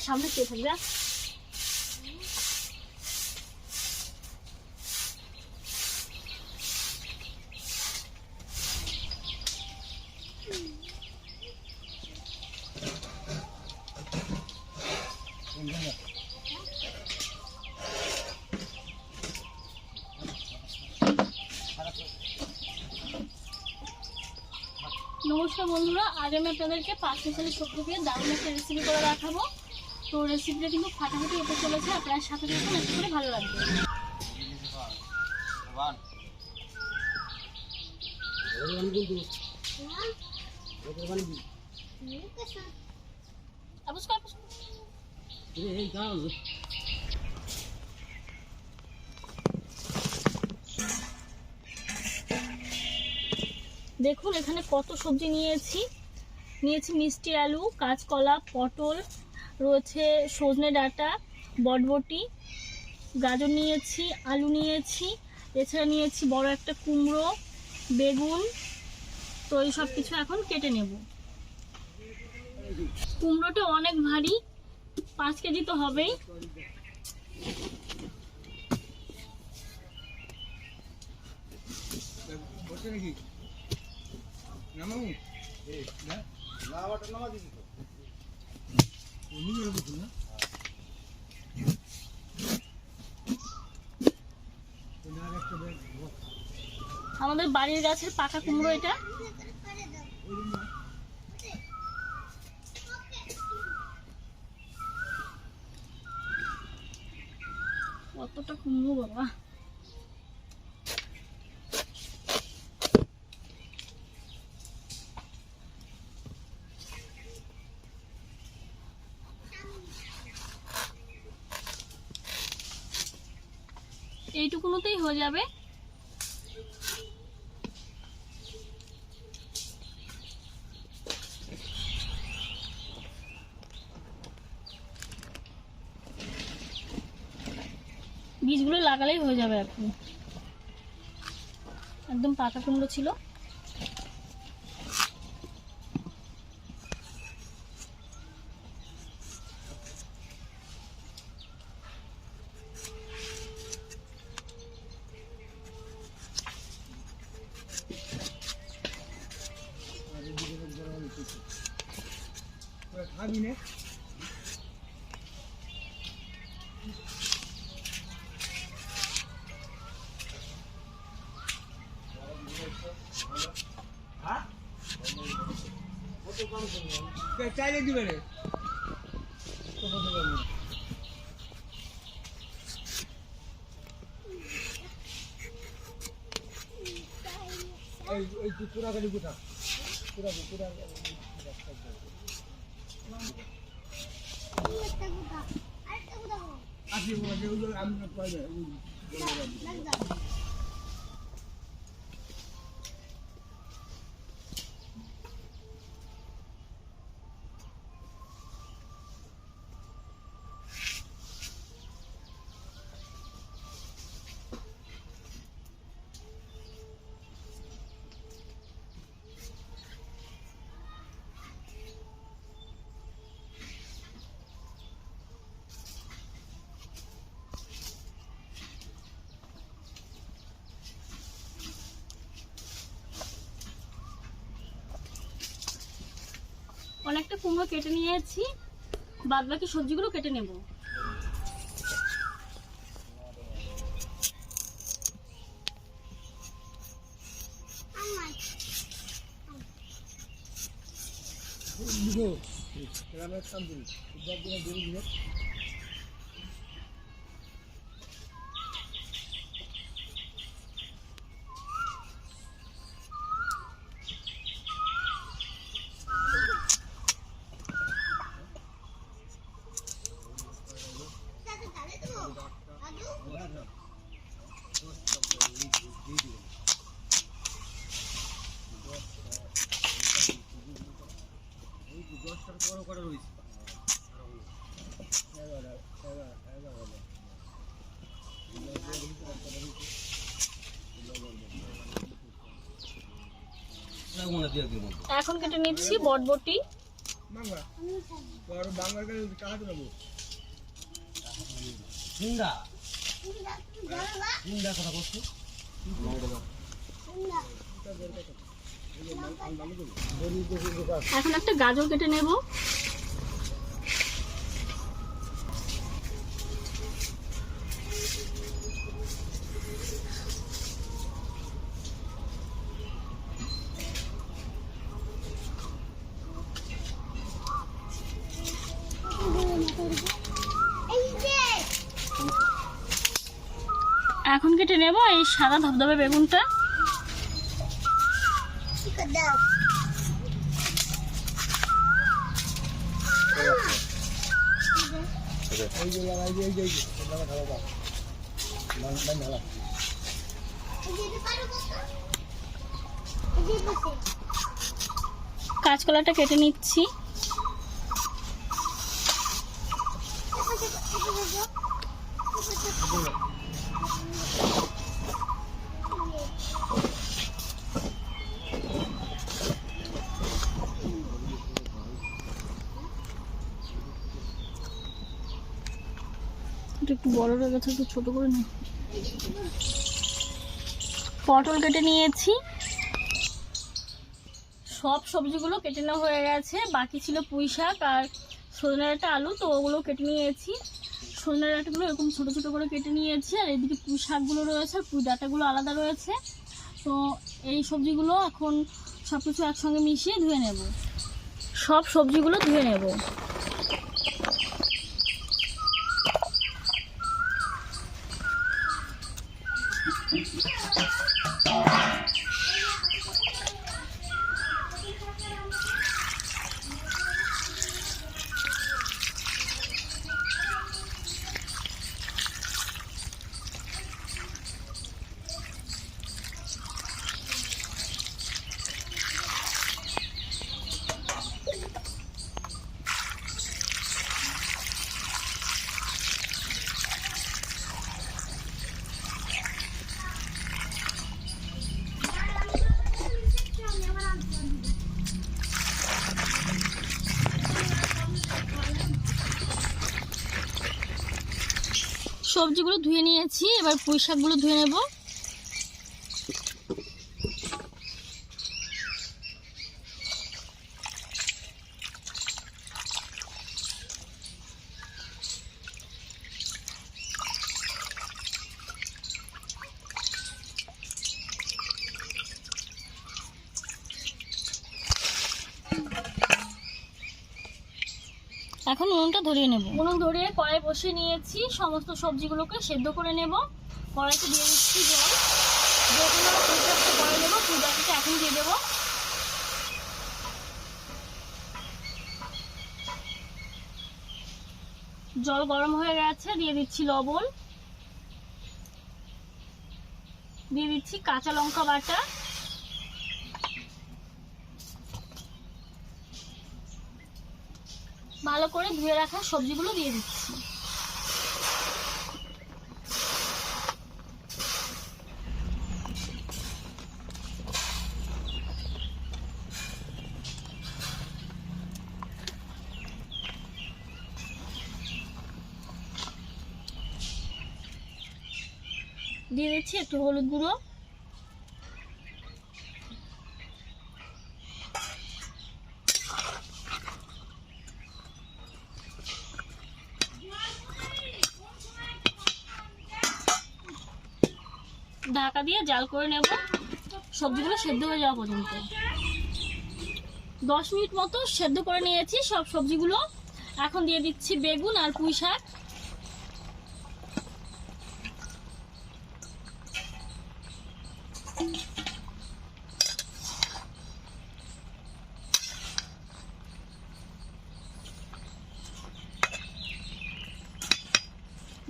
সামনে চেয়ে থাকবে। নমস্কার বন্ধুরা, আজ আমি আপনাদেরকে 5 মিশালি সবজি দিয়ে দারুণ একটা রেসিপি করে দেখাবো। তো রেসিপিটা কিন্তু ফাটাফাটি হতে চলেছে, আপনার সাথে দেখুন, একটু করে ভালো লাগবে। দেখুন এখানে কত সবজি নিয়েছি মিষ্টি আলু, কাঁচকলা, পটল, রয়েছে সজনে ডাঁটা, বটবটি, গাজর নিয়েছি, আলু নিয়েছি, এছাড়া নিয়েছি বড় একটা কুমড়ো, বেগুন। তো এই সব কিছু এখন কেটে নেব। কুমড়োটা অনেক ভারী, 5 কেজি তো হবেই। আমাদের বাড়ির গাছের পাকা কুমড়ো এটা। কতটা কুমড়ো বাবা! এইটুকুনোতেই হয়ে যাবে। বীজগুলো লাগালেই হয়ে যাবে। এখন একদম পাকা কুমড়ো ছিল। চাইলে দিবে রে। এই পুরা গাড়ি কোথা পুরা আসি আমি অনেকটা কুমড়ো কেটে নিয়েছি, বাদ বাকি সবজিগুলো কেটে নেব। এখন কেটে নিচ্ছি বটবটি, মাংবা তোর বাংলার কাছে কাহাতে নেবো হিন্দা হিন্দা কথা বলছি এখন একটা গাজর কেটে নেব। এখন কেটে নেব এই সাদা ধবধবে বেগুনটা। কাঁচকলাটা কেটে নিচ্ছি। একটু বড় হয়ে গেছে, একটু ছোট করে নিই। পটল কেটে নিয়েছি। সব সবজিগুলো কেটে নেওয়া হয়ে গেছে, বাকি ছিল পুঁই শাক আর সজনে ডাঁটা আলু, তো ওগুলো কেটে নিয়েছি। সজনে ডাঁটাগুলো এরকম ছোট ছোট করে কেটে নিয়েছি, আর এদিকে পুঁই শাকগুলো রয়েছে আর পুঁই ডাঁটাগুলো আলাদা রয়েছে। তো এই সবজিগুলো এখন সব কিছু একসঙ্গে মিশিয়ে ধুয়ে নেব। সব সবজিগুলো ধুয়ে নেব। সবজিগুলো ধুয়ে নিয়েছি, এবার পুঁই শাকগুলো ধুয়ে নেব। এখন উনুনটা ধরিয়ে নেব। উনুন ধরিয়ে কড়াই বসিয়ে নিয়েছি, সমস্ত সবজিগুলোকে সেদ্ধ করে নেব। কড়াইতে দিয়ে দিচ্ছি জল। যেগুলো পুঁইশাকটা করে নেব, পুঁইশাকটা এখন দিয়ে দেবো। জল গরম হয়ে গেছে, দিয়ে দিচ্ছি লবণ, দিয়ে দিচ্ছি কাঁচা লঙ্কা বাটা, ভালো করে ধুয়ে রাখা সবজিগুলো দিয়ে দিচ্ছি। দিয়ে দিচ্ছি একটু হলুদ গুঁড়ো, ঢাকা দিয়ে জাল করে নেব সবজিগুলো সেদ্ধ হয়ে যাওয়া পর্যন্ত। 10 মিনিট মতো সেদ্ধ করে নিয়েছি সব সবজিগুলো। এখন দিয়ে দিচ্ছি বেগুন আর পুঁই শাক।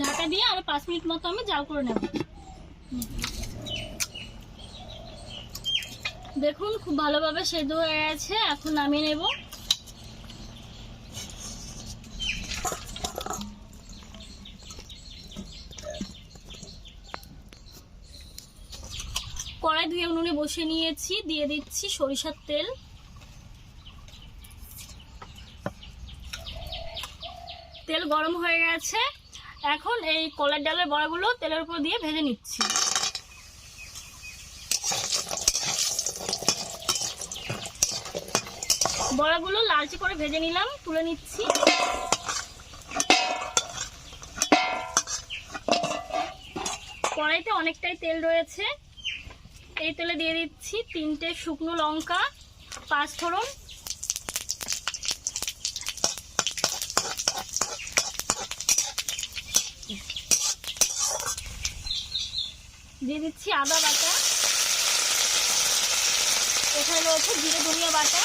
ঢাকা দিয়ে আরো 5 মিনিট মতো আমি জাল করে নেব। দেখুন খুব ভালোভাবে সেদ্ধ হয়ে গেছে, এখন নামিয়ে নেব। কড়াই ধুয়ে উনুনে বসিয়ে নিয়েছি, দিয়ে দিচ্ছি সরিষার তেল। গরম হয়ে গেছে। এখন এই কলার ডালের বড়াগুলো তেলের উপর দিয়ে ভেজে নিচ্ছি। বড়াগুলো লালচে করে ভেজে নিলাম, তুলে নিচ্ছি। কড়াইতে অনেকটাই তেল রয়েছে, এই তেলে দিয়ে দিচ্ছি 3টে শুকনো লঙ্কা, 5 ফোড়ন, দিয়ে দিচ্ছি আদা বাটা, এখানে রয়েছে জিরে ধনিয়া বাটা,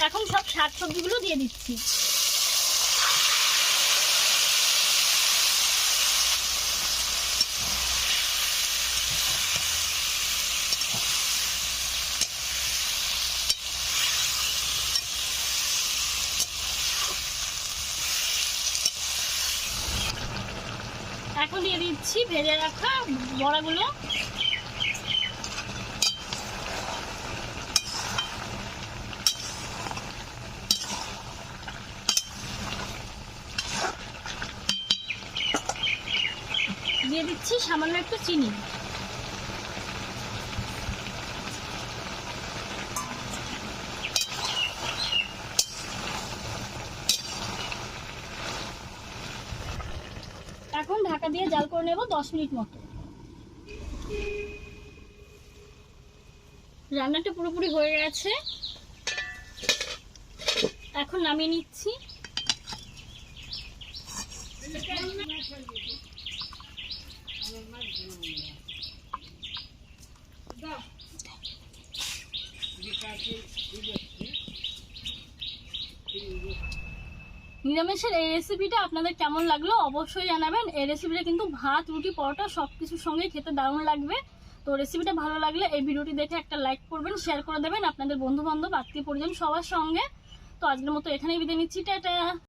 এখন সব শাকসবজিগুলো দিয়ে দিচ্ছি। এখন দিয়ে দিচ্ছি ভেজে রাখা বড়াগুলো। দিয়ে দিচ্ছি সামান্য একটু চিনি। এখন ঢাকা দিয়ে জাল করে নেব 10 মিনিট মতো। রান্নাটা পুরোপুরি হয়ে গেছে, এখন নামিয়ে নিচ্ছি। নিরামিষের এই রেসিপিটা আপনাদের কেমন লাগলো অবশ্যই জানাবেন। এই রেসিপিটা কিন্তু ভাত, রুটি, পরোটা সব কিছুর সঙ্গে খেতে দারুণ লাগবে। তো রেসিপিটা ভালো লাগলে এই ভিডিওটি দেখে একটা লাইক করবেন, শেয়ার করে দেবেন আপনাদের বন্ধু বান্ধব, আত্মীয় পরিজন সবার সঙ্গে। তো আজকের মতো এখানেই বিদায় নিচ্ছি, টাটা।